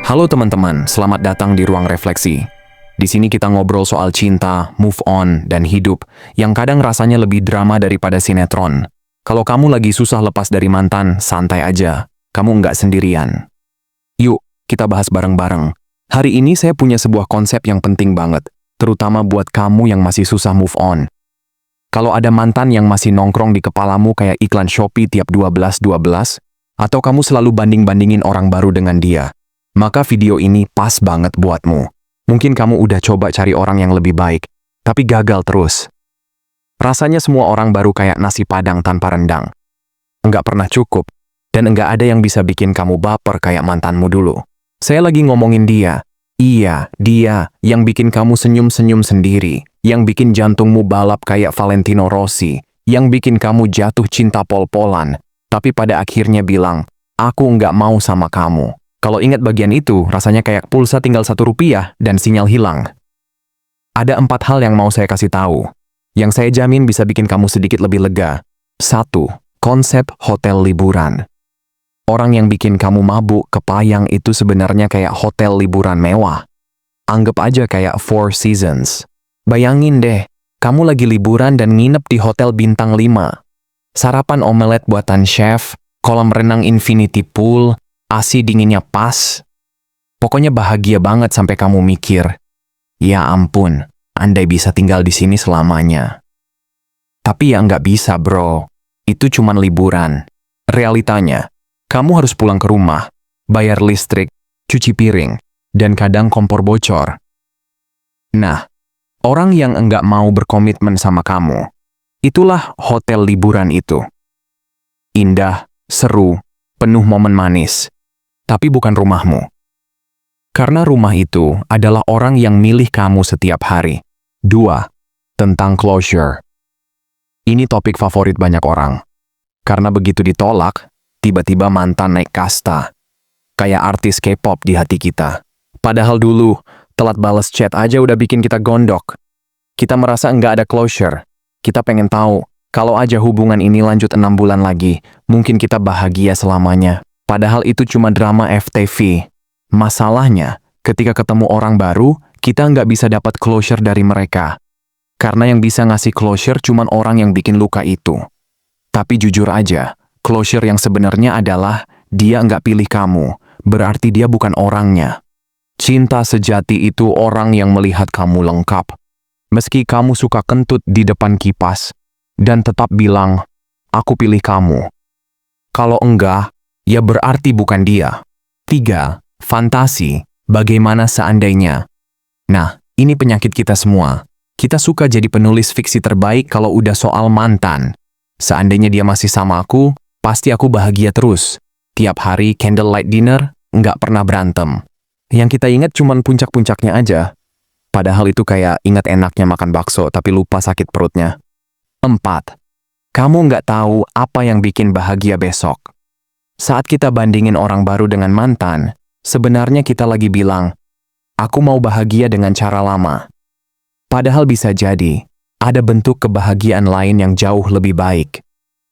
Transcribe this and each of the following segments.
Halo teman-teman, selamat datang di Ruang Refleksi. Di sini kita ngobrol soal cinta, move on, dan hidup yang kadang rasanya lebih drama daripada sinetron. Kalau kamu lagi susah lepas dari mantan, santai aja. Kamu nggak sendirian. Yuk, kita bahas bareng-bareng. Hari ini saya punya sebuah konsep yang penting banget, terutama buat kamu yang masih susah move on. Kalau ada mantan yang masih nongkrong di kepalamu kayak iklan Shopee tiap 12.12, atau kamu selalu banding-bandingin orang baru dengan dia, maka video ini pas banget buatmu. Mungkin kamu udah coba cari orang yang lebih baik, tapi gagal terus. Rasanya semua orang baru kayak nasi padang tanpa rendang. Enggak pernah cukup, dan enggak ada yang bisa bikin kamu baper kayak mantanmu dulu. Saya lagi ngomongin dia. Iya, dia yang bikin kamu senyum-senyum sendiri, yang bikin jantungmu balap kayak Valentino Rossi, yang bikin kamu jatuh cinta pol-polan, tapi pada akhirnya bilang, aku enggak mau sama kamu. Kalau ingat bagian itu, rasanya kayak pulsa tinggal Rp1 dan sinyal hilang. Ada 4 hal yang mau saya kasih tahu, yang saya jamin bisa bikin kamu sedikit lebih lega. 1. Konsep hotel liburan. Orang yang bikin kamu mabuk kepayang itu sebenarnya kayak hotel liburan mewah. Anggap aja kayak Four Seasons. Bayangin deh, kamu lagi liburan dan nginep di hotel bintang 5. Sarapan omelet buatan chef, kolam renang infinity pool, AC dinginnya pas. Pokoknya bahagia banget sampai kamu mikir, ya ampun, andai bisa tinggal di sini selamanya. Tapi ya nggak bisa bro, itu cuman liburan. Realitanya, kamu harus pulang ke rumah, bayar listrik, cuci piring, dan kadang kompor bocor. Nah, orang yang enggak mau berkomitmen sama kamu, itulah hotel liburan itu. Indah, seru, penuh momen manis. Tapi bukan rumahmu. Karena rumah itu adalah orang yang milih kamu setiap hari. 2. Tentang closure. Ini topik favorit banyak orang. Karena begitu ditolak, tiba-tiba mantan naik kasta. Kayak artis K-pop di hati kita. Padahal dulu, telat balas chat aja udah bikin kita gondok. Kita merasa nggak ada closure. Kita pengen tahu, kalau aja hubungan ini lanjut 6 bulan lagi, mungkin kita bahagia selamanya. Padahal itu cuma drama FTV. Masalahnya, ketika ketemu orang baru, kita nggak bisa dapat closure dari mereka. Karena yang bisa ngasih closure cuma orang yang bikin luka itu. Tapi jujur aja, closure yang sebenarnya adalah dia nggak pilih kamu, berarti dia bukan orangnya. Cinta sejati itu orang yang melihat kamu lengkap. Meski kamu suka kentut di depan kipas, dan tetap bilang, aku pilih kamu. Kalau enggak, ya berarti bukan dia. 3. Fantasi, bagaimana seandainya. Nah, ini penyakit kita semua. Kita suka jadi penulis fiksi terbaik kalau udah soal mantan. Seandainya dia masih sama aku, pasti aku bahagia terus. Tiap hari candlelight dinner, nggak pernah berantem. Yang kita ingat cuman puncak-puncaknya aja. Padahal itu kayak ingat enaknya makan bakso tapi lupa sakit perutnya. 4. Kamu nggak tahu apa yang bikin bahagia besok. Saat kita bandingin orang baru dengan mantan, sebenarnya kita lagi bilang, aku mau bahagia dengan cara lama. Padahal bisa jadi, ada bentuk kebahagiaan lain yang jauh lebih baik.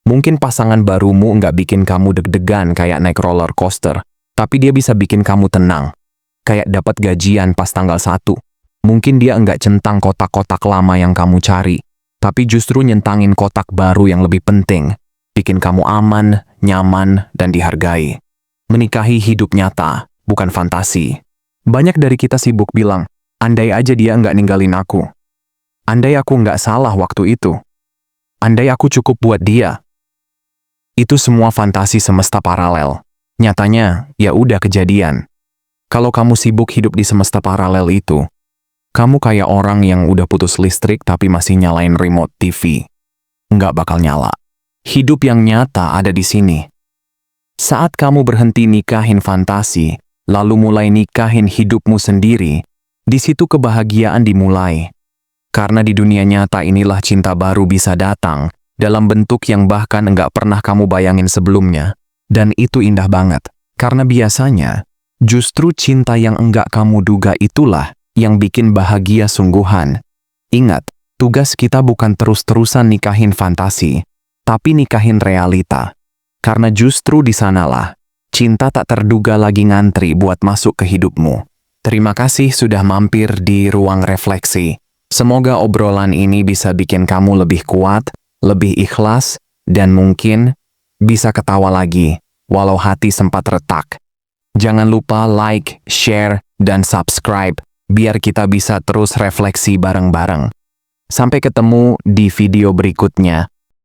Mungkin pasangan barumu nggak bikin kamu deg-degan kayak naik roller coaster, tapi dia bisa bikin kamu tenang. Kayak dapat gajian pas tanggal 1. Mungkin dia nggak centang kotak-kotak lama yang kamu cari, tapi justru nyentangin kotak baru yang lebih penting. Bikin kamu aman, nyaman, dan dihargai. Menikahi hidup nyata, bukan fantasi. Banyak dari kita sibuk bilang, andai aja dia nggak ninggalin aku. Andai aku nggak salah waktu itu. Andai aku cukup buat dia. Itu semua fantasi semesta paralel. Nyatanya, ya udah kejadian. Kalau kamu sibuk hidup di semesta paralel itu, kamu kayak orang yang udah putus listrik tapi masih nyalain remote TV. Nggak bakal nyala. Hidup yang nyata ada di sini. Saat kamu berhenti nikahin fantasi, lalu mulai nikahin hidupmu sendiri, di situ kebahagiaan dimulai. Karena di dunia nyata inilah cinta baru bisa datang, dalam bentuk yang bahkan enggak pernah kamu bayangin sebelumnya. Dan itu indah banget, karena biasanya, justru cinta yang enggak kamu duga itulah yang bikin bahagia sungguhan. Ingat, tugas kita bukan terus-terusan nikahin fantasi, tapi nikahin realita. Karena justru di sanalah cinta tak terduga lagi ngantri buat masuk ke hidupmu. Terima kasih sudah mampir di Ruang Refleksi. Semoga obrolan ini bisa bikin kamu lebih kuat, lebih ikhlas, dan mungkin bisa ketawa lagi, walau hati sempat retak. Jangan lupa like, share, dan subscribe, biar kita bisa terus refleksi bareng-bareng. Sampai ketemu di video berikutnya.